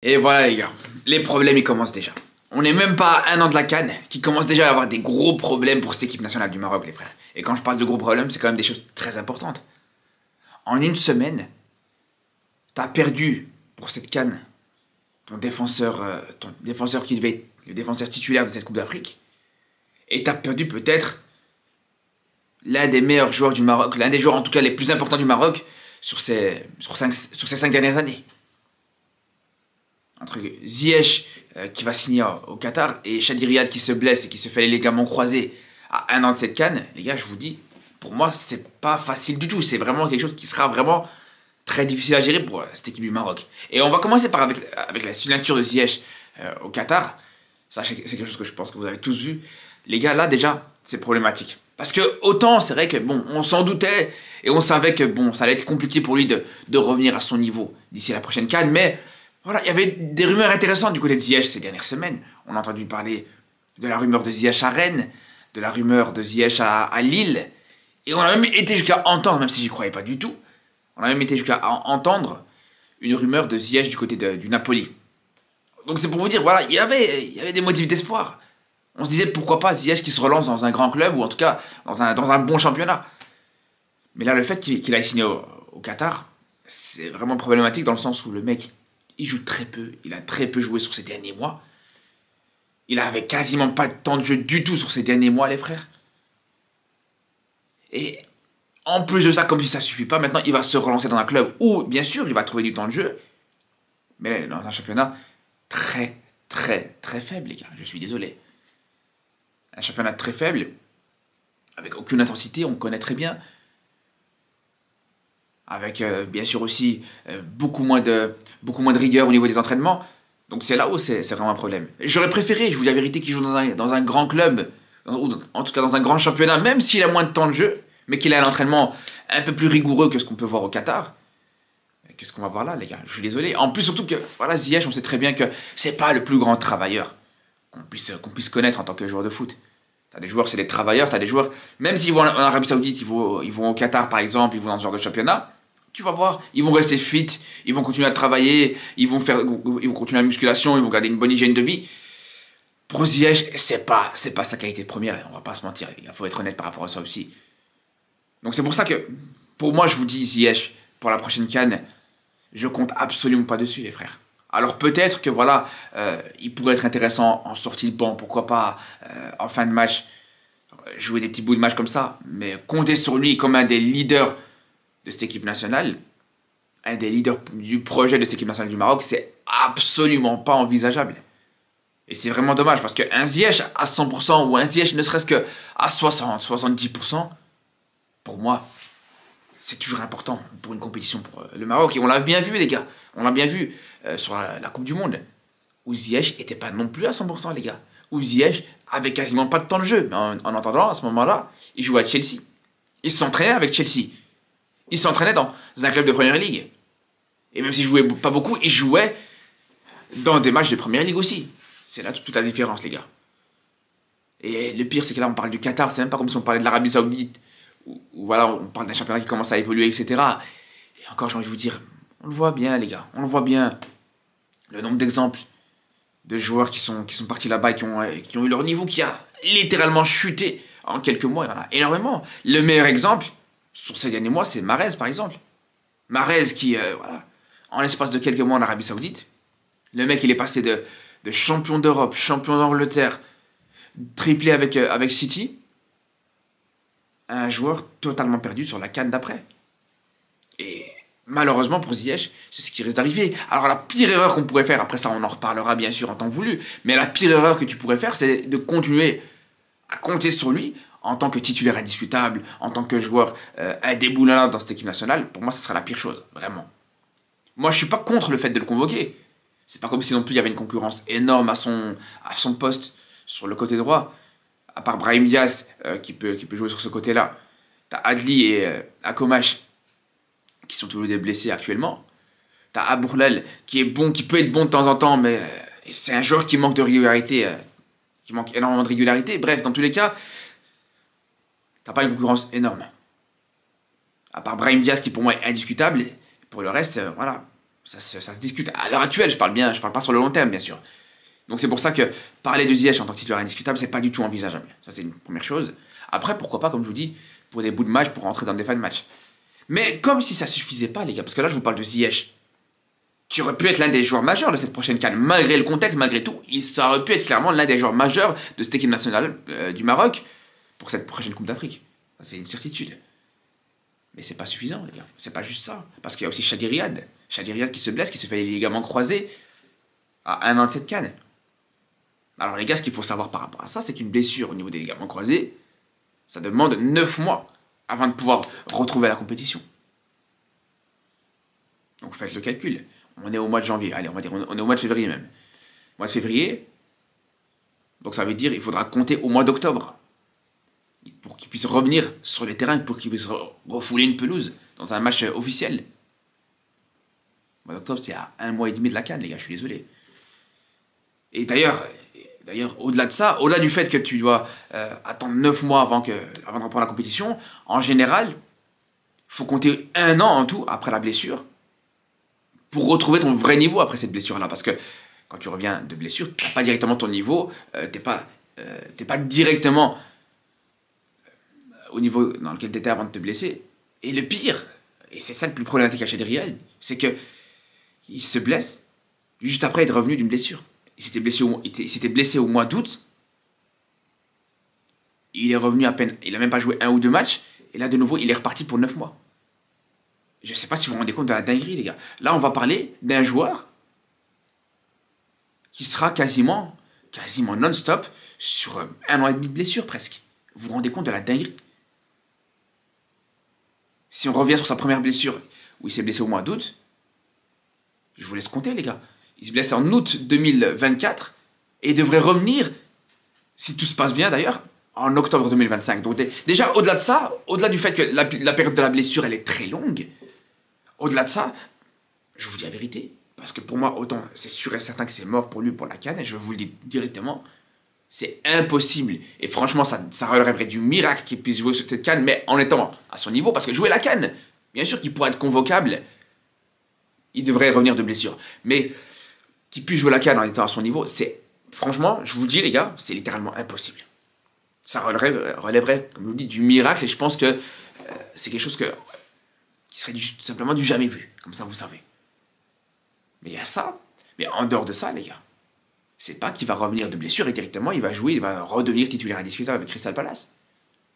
Et voilà les gars, les problèmes ils commencent déjà. On n'est même pas à un an de la CAN, qui commence déjà à avoir des gros problèmes pour cette équipe nationale du Maroc les frères. Et quand je parle de gros problèmes, c'est quand même des choses très importantes. En une semaine, t'as perdu pour cette CAN ton défenseur qui devait être le défenseur titulaire de cette Coupe d'Afrique. Et t'as perdu peut-être l'un des meilleurs joueurs du Maroc, l'un des joueurs en tout cas les plus importants du Maroc sur ces 5 dernières années. Entre Ziyech qui va signer au Qatar et Chadi Riyad qui se blesse et qui se fait les ligaments croisés à un an de cette CAN, les gars, je vous dis, pour moi, c'est pas facile du tout. C'est vraiment quelque chose qui sera vraiment très difficile à gérer pour cette équipe du Maroc. Et on va commencer avec la signature de Ziyech au Qatar. Ça, c'est quelque chose que je pense que vous avez tous vu. Les gars, là, déjà, c'est problématique. Parce que autant, c'est vrai que, bon, on s'en doutait et on savait que, bon, ça allait être compliqué pour lui de revenir à son niveau d'ici la prochaine CAN, mais voilà, il y avait des rumeurs intéressantes du côté de Ziyech ces dernières semaines. On a entendu parler de la rumeur de Ziyech à Rennes, de la rumeur de Ziyech à Lille, et on a même été jusqu'à entendre, même si j'y croyais pas du tout, on a même été jusqu'à entendre une rumeur de Ziyech du côté du Napoli. Donc c'est pour vous dire, voilà, il y avait des motifs d'espoir. On se disait pourquoi pas Ziyech qui se relance dans un grand club, ou en tout cas dans un bon championnat. Mais là, le fait qu'il aille signer au Qatar, c'est vraiment problématique dans le sens où le mec, il joue très peu, il a très peu joué sur ces derniers mois. Il avait quasiment pas de temps de jeu du tout sur ces derniers mois, les frères. Et en plus de ça, comme si ça suffit pas, maintenant il va se relancer dans un club où, bien sûr, il va trouver du temps de jeu, mais dans un championnat très, très, très faible, les gars. Je suis désolé. Un championnat très faible, avec aucune intensité, on connaît très bien. Avec bien sûr aussi beaucoup moins de rigueur au niveau des entraînements. Donc c'est là où c'est vraiment un problème. J'aurais préféré, je vous dis la vérité, qu'il joue dans un grand club, ou en tout cas dans un grand championnat, même s'il a moins de temps de jeu, mais qu'il a un entraînement un peu plus rigoureux que ce qu'on peut voir au Qatar. Qu'est-ce qu'on va voir là, les gars? Je suis désolé. En plus, surtout que, voilà, Ziyech, on sait très bien que c'est pas le plus grand travailleur qu'on puisse connaître en tant que joueur de foot. T'as des joueurs, c'est des travailleurs, t'as des joueurs, même s'ils vont en Arabie Saoudite, ils vont au Qatar par exemple, ils vont dans ce genre de championnat, tu vas voir, ils vont rester fit, ils vont continuer à travailler, ils vont continuer la musculation, ils vont garder une bonne hygiène de vie. Pour Ziyech, c'est pas sa qualité première, on va pas se mentir, il faut être honnête par rapport à ça aussi. Donc c'est pour ça que, pour moi, je vous dis Ziyech, pour la prochaine CAN, je compte absolument pas dessus, les frères. Alors peut-être que voilà, il pourrait être intéressant en sortie de banc, pourquoi pas en fin de match, jouer des petits bouts de match comme ça, mais compter sur lui comme un des leaders de cette équipe nationale, un des leaders du projet de cette équipe nationale du Maroc, c'est absolument pas envisageable. Et c'est vraiment dommage, parce qu'un Ziyech à 100%, ou un Ziyech ne serait-ce que à 60, 70%, pour moi, c'est toujours important pour une compétition pour le Maroc. Et on l'a bien vu, les gars. On l'a bien vu sur la Coupe du Monde. Où Ziyech n'était pas non plus à 100%, les gars. Où Ziyech avait quasiment pas de temps de jeu. Mais en attendant, à ce moment-là, il jouait à Chelsea. Il s'entraînait avec Chelsea. Il s'entraînait dans un club de Première Ligue. Et même s'il jouait pas beaucoup, il jouait dans des matchs de Première Ligue aussi. C'est là toute la différence, les gars. Et le pire, c'est que là, on parle du Qatar. C'est même pas comme si on parlait de l'Arabie Saoudite. Où voilà, on parle d'un championnat qui commence à évoluer, etc. Et encore, j'ai envie de vous dire, on le voit bien, les gars. On le voit bien. Le nombre d'exemples de joueurs qui sont partis là-bas et qui ont eu leur niveau qui a littéralement chuté en quelques mois. Il y en a énormément. Le meilleur exemple, sur ces derniers mois, c'est Mahrez, par exemple. Mahrez qui, voilà, en l'espace de quelques mois en Arabie Saoudite, le mec, il est passé de champion d'Europe, champion d'Angleterre, triplé avec City, à un joueur totalement perdu sur la CAN d'après. Et malheureusement pour Ziyech, c'est ce qui risque d'arriver. Alors la pire erreur qu'on pourrait faire, après ça on en reparlera bien sûr en temps voulu, mais la pire erreur que tu pourrais faire, c'est de continuer à compter sur lui en tant que titulaire indiscutable, en tant que joueur indéboulonnable dans cette équipe nationale. Pour moi, ce sera la pire chose, vraiment. Moi, je suis pas contre le fait de le convoquer. C'est pas comme si non plus il y avait une concurrence énorme à son poste sur le côté droit. À part Brahim Diaz qui peut jouer sur ce côté-là. T'as Adli et Akomash qui sont tous les deux blessés actuellement. T'as Abourlal qui est bon, qui peut être bon de temps en temps, mais c'est un joueur qui manque de régularité, qui manque énormément de régularité. Bref, dans tous les cas, t'as pas une concurrence énorme. À part Brahim Diaz qui pour moi est indiscutable, pour le reste, voilà, Ça se discute. À l'heure actuelle, je parle pas sur le long terme, bien sûr. Donc c'est pour ça que parler de Ziyech en tant que titulaire indiscutable, c'est pas du tout envisageable. Ça, c'est une première chose. Après, pourquoi pas, comme je vous dis, pour des bouts de match, pour rentrer dans des fins de match. Mais comme si ça suffisait pas, les gars, parce que là, je vous parle de Ziyech, qui aurait pu être l'un des joueurs majeurs de cette prochaine CAN, malgré le contexte, malgré tout, ça aurait pu être clairement l'un des joueurs majeurs de cette équipe nationale du Maroc pour cette prochaine Coupe d'Afrique. C'est une certitude. Mais c'est pas suffisant, les gars. C'est pas juste ça. Parce qu'il y a aussi Chadi Riyad. Chadi Riyad qui se blesse, qui se fait les ligaments croisés à 1 an de cette CAN. Alors les gars, ce qu'il faut savoir par rapport à ça, c'est qu'une blessure au niveau des ligaments croisés, ça demande 9 mois avant de pouvoir retrouver la compétition. Donc faites le calcul. On est au mois de janvier. Allez, on va dire, on est au mois de février même. Mois de février, donc ça veut dire qu'il faudra compter au mois d'octobre pour qu'il puisse revenir sur les terrains, pour qu'il puisse refouler une pelouse dans un match officiel. Le mois d'octobre, c'est à 1 mois et demi de la CAN, les gars, je suis désolé. Et d'ailleurs, au-delà de ça, au-delà du fait que tu dois attendre 9 mois avant de reprendre la compétition, en général, il faut compter 1 an en tout après la blessure pour retrouver ton vrai niveau après cette blessure-là. Parce que quand tu reviens de blessure, tu n'as pas directement ton niveau, t'es pas directement au niveau dans lequel tu étais avant de te blesser. Et le pire, et c'est ça le plus problématique à Chadi Riyad, c'est que il se blesse juste après être revenu d'une blessure. Il s'était blessé au mois d'août. Il est revenu à peine. Il n'a même pas joué 1 ou 2 matchs. Et là, de nouveau, il est reparti pour 9 mois. Je ne sais pas si vous vous rendez compte de la dinguerie, les gars. Là, on va parler d'un joueur qui sera quasiment non-stop sur 1 an et demi de blessure, presque. Vous vous rendez compte de la dinguerie? Si on revient sur sa première blessure, où il s'est blessé au mois d'août, je vous laisse compter, les gars. Il se blesse en août 2024 et il devrait revenir, si tout se passe bien d'ailleurs, en octobre 2025. Donc déjà, au-delà de ça, au-delà du fait que la période de la blessure, elle est très longue, au-delà de ça, je vous dis la vérité, parce que pour moi, autant c'est sûr et certain que c'est mort pour lui pour la CAN, et je vous le dis directement, c'est impossible. Et franchement, ça relèverait du miracle qu'il puisse jouer sur cette CAN, mais en étant à son niveau, parce que jouer la CAN, bien sûr qu'il pourrait être convocable, il devrait revenir de blessure. Mais qu'il puisse jouer la CAN en étant à son niveau, c'est, franchement, je vous le dis les gars, c'est littéralement impossible. Ça relèverait, comme je vous dis, du miracle, et je pense que c'est quelque chose qui serait tout simplement du jamais vu, comme ça vous savez. Mais il y a ça, mais en dehors de ça les gars, c'est pas qu'il va revenir de blessure et directement il va jouer, il va redevenir titulaire indiscutable avec Crystal Palace.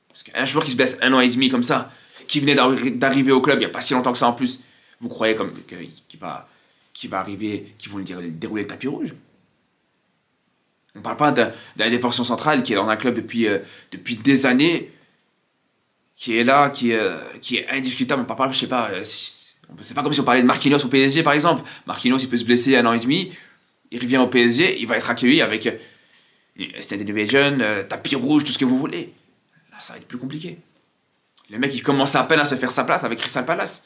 Parce qu'un joueur qui se blesse 1 an et demi comme ça, qui venait d'arriver au club il n'y a pas si longtemps que ça en plus, vous croyez qu'il va arriver, qu'ils vont lui dérouler le tapis rouge? On ne parle pas d'un défenseur central qui est dans un club depuis des années, qui est là, qui est indiscutable. On parle pas, je sais pas, c'est pas comme si on parlait de Marquinhos au PSG par exemple. Marquinhos il peut se blesser 1 an et demi, il revient au PSG, il va être accueilli avec Standing Ovation, tapis rouge, tout ce que vous voulez. Là ça va être plus compliqué. Le mec il commence à peine à se faire sa place avec Crystal Palace.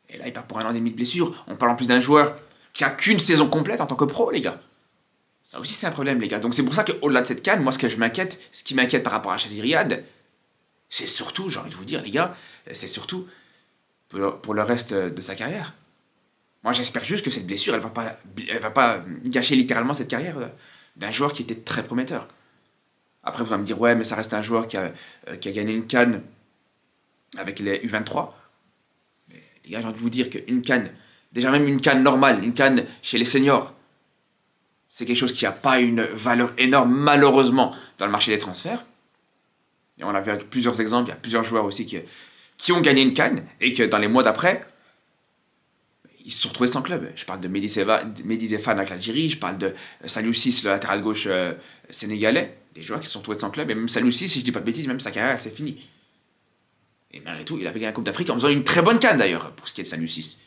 Et là il part pour 1 an et demi de blessure. On parle en plus d'un joueur qui a qu'une saison complète en tant que pro les gars. Ça aussi c'est un problème les gars. Donc c'est pour ça qu'au-delà de cette CAN, moi ce qui m'inquiète par rapport à Chadi Riyad, c'est surtout, j'ai envie de vous dire les gars, c'est surtout pour le reste de sa carrière. Moi j'espère juste que cette blessure, elle va pas gâcher littéralement cette carrière d'un joueur qui était très prometteur. Après vous allez me dire, ouais mais ça reste un joueur qui a gagné une CAN avec les U23. Mais les gars j'ai envie de vous dire qu'une CAN, déjà même une CAN normale, une CAN chez les seniors, c'est quelque chose qui n'a pas une valeur énorme, malheureusement, dans le marché des transferts. Et on l'a vu avec plusieurs exemples, il y a plusieurs joueurs aussi qui ont gagné une CAN, et que dans les mois d'après, ils se sont retrouvés sans club. Je parle de Mehdi Zéphane avec l'Algérie, je parle de Saliou-Ciss, le latéral gauche sénégalais, des joueurs qui se sont retrouvés sans club, et même Saliou-Ciss, si je dis pas de bêtises, même sa carrière, c'est fini. Et malgré tout, il avait gagné la Coupe d'Afrique en faisant une très bonne CAN d'ailleurs, pour ce qui est de Saliou-Ciss.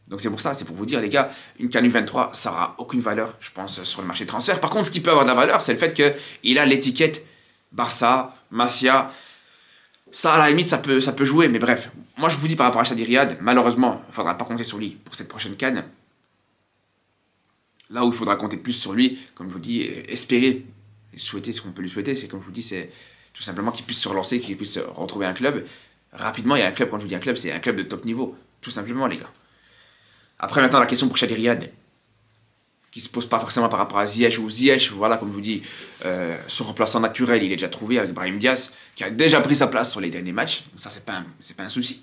Donc c'est pour ça, c'est pour vous dire les gars, une CAN U23, ça n'aura aucune valeur, je pense, sur le marché de transfert. Par contre, ce qui peut avoir de la valeur, c'est le fait qu'il a l'étiquette Barça, Masia. Ça, à la limite, ça peut jouer, mais bref. Moi, je vous dis par rapport à Chadi Riyad, malheureusement, il ne faudra pas compter sur lui pour cette prochaine CAN. Là où il faudra compter plus sur lui, comme je vous dis, espérer, souhaiter ce qu'on peut lui souhaiter, c'est comme je vous dis, c'est tout simplement qu'il puisse se relancer, qu'il puisse retrouver un club. Rapidement, il y a un club, quand je vous dis un club, c'est un club de top niveau. Tout simplement, les gars. Après, maintenant, la question pour Chadi Riyad, qui se pose pas forcément par rapport à Ziyech ou Ziyech, voilà, comme je vous dis, son remplaçant naturel, il est déjà trouvé avec Brahim Diaz, qui a déjà pris sa place sur les derniers matchs, donc ça, c'est pas un souci.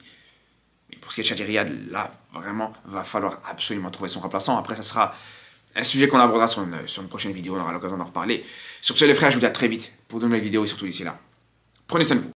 Mais pour ce qui est de Chadi Riyad, là, vraiment, va falloir absolument trouver son remplaçant. Après, ça sera un sujet qu'on abordera sur une prochaine vidéo, on aura l'occasion d'en reparler. Sur ce, les frères, je vous dis à très vite pour de nouvelles vidéos et surtout d'ici là. Prenez soin de vous.